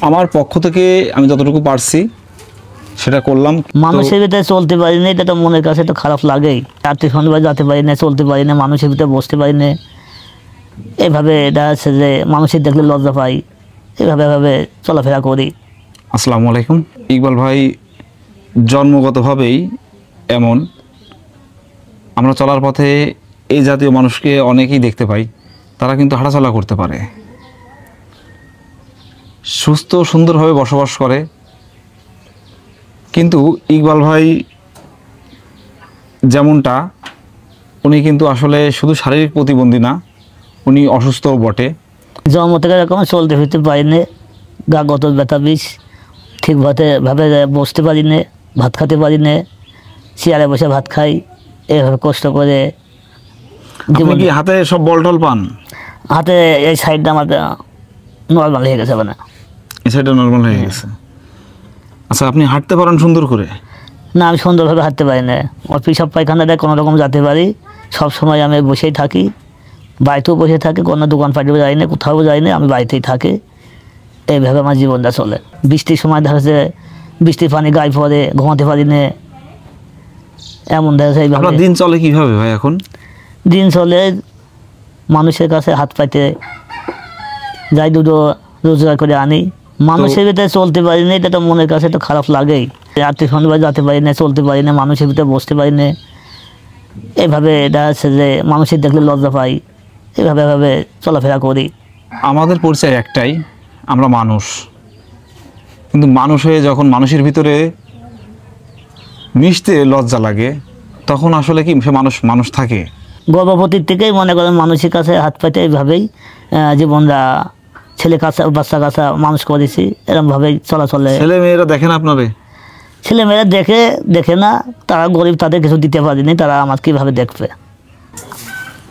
আমার পক্ষ থেকে আমি যতটুকু পারছি সেটা করলাম। মানুষের ভিতরে চলতে পারি না, এটা তো মনের কাছে তো খারাপ লাগেই। রাত্রি সন্ধ্যায় যেতে পারি না, চলতে পারি না, মানুষের ভিতরে বসতে পারি না। এভাবে এটা হচ্ছে যে মানুষের দেখলে লজ্জা পাই, এভাবে চলাফেরা করি। আসসালামু আলাইকুম। ইকবাল ভাই জন্মগতভাবেই এমন, আমরা চলার পথে এই জাতীয় মানুষকে অনেকেই দেখতে পাই। তারা কিন্তু হাঁটাচলা করতে পারে, সুস্থ সুন্দরভাবে বসবাস করে। কিন্তু ইকবাল ভাই যেমনটা, উনি কিন্তু আসলে শুধু শারীরিক প্রতিবন্ধী না, উনি অসুস্থও বটে। জন্ম থেকে এরকম চলতে ফিরতে পারি না, গা গত ব্যথা বিষ, ঠিকভাবে বসতে পারি না, ভাত খেতে পারি না, চেয়ারে বসে ভাত খাই, এভাবে কষ্ট করে। আপনি কি হাতে সব বল টল পান? হাতে এই সাইডটা আমার নর্মাল হয়ে গেছে, মানে এই সাইডটা নর্মাল হয়ে গেছে। আচ্ছা, আপনি হাঁটতে পারেন সুন্দর করে? না, আমি সুন্দরভাবে হাঁটতে পারি না। আমার পেশাব পায়খানাটা কোনো রকম যেতে পারি, সব সময় আমি বসেই থাকি, বাড়িতেও বসে থাকি, কোনো দোকান পাঠিয়ে যাই না, কোথাও যাই না, আমি বাড়িতেই থাকি। এইভাবে আমার জীবনটা চলে। বৃষ্টির সময় দেখা যাচ্ছে বৃষ্টির পানি গায়ে পড়ে, ঘুমাতে পারি না, এমন দেখা যায়। আপনার দিন চলে কীভাবে ভাই এখন? দিন চলে মানুষের কাছে হাত পাইতে যাই, দুটো রোজগার করে আনি। মানুষের ভিতরে চলতে পারি না, এটা তো মনের কাছে তো খারাপ লাগেই। রাত্রি সন্ধ্যায় যেতে পারি না, চলতে পারি না, মানুষের ভিতরে বসতে পারি না। এভাবে এটা হচ্ছে যে মানুষের দেখলে লজ্জা পাই, এভাবে চলাফেরা করি। আমাদের পরিচয় একটাই, আমরা মানুষ। কিন্তু মানুষ হয়ে যখন মানুষের ভিতরে মিশতে লজ্জা লাগে, তখন আসলে কি সে মানুষ থাকে? গর্ভবতীর থেকেই মনে করেন মানুষের কাছে হাত পাইতে এইভাবেই জীবনটা ছেলে কাছা বাচ্চা কাছা মানুষ করেছি, এরকমভাবেই চলাচলে। ছেলে মেয়েরা দেখেন আপনারে? ছেলেমেয়েরা দেখে না, তারা গরিব, তাদের কিছু দিতে পারিনি, তারা আমার কীভাবে দেখবে?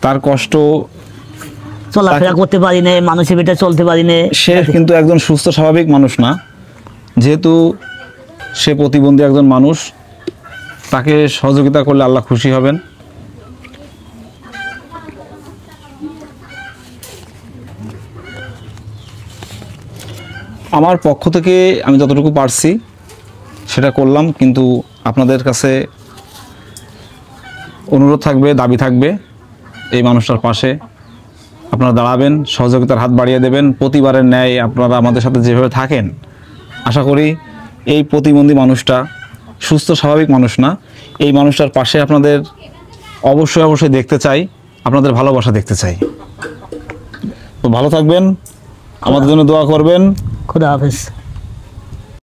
তার কষ্ট, চলাফেরা করতে পারি না, মানুষের ভিতরে চলতে পারি না। সে কিন্তু একজন সুস্থ স্বাভাবিক মানুষ না, যেহেতু সে প্রতিবন্ধী একজন মানুষ। তাকে সহযোগিতা করলে আল্লাহ খুশি হবেন। আমার পক্ষ থেকে আমি যতটুকু পারছি সেটা করলাম। কিন্তু আপনাদের কাছে অনুরোধ থাকবে, দাবি থাকবে, এই মানুষটার পাশে আপনারা দাঁড়াবেন, সহযোগিতার হাত বাড়িয়ে দেবেন। প্রতিবারের ন্যায় আপনারা আমাদের সাথে যেভাবে থাকেন, আশা করি এই প্রতিবন্ধী মানুষটা সুস্থ স্বাভাবিক মানুষ না, এই মানুষটার পাশে আপনাদের অবশ্যই দেখতে চাই, আপনাদের ভালোবাসা দেখতে চাই। তো ভালো থাকবেন, আমাদের জন্য দোয়া করবেন। খুদা হাফেজ।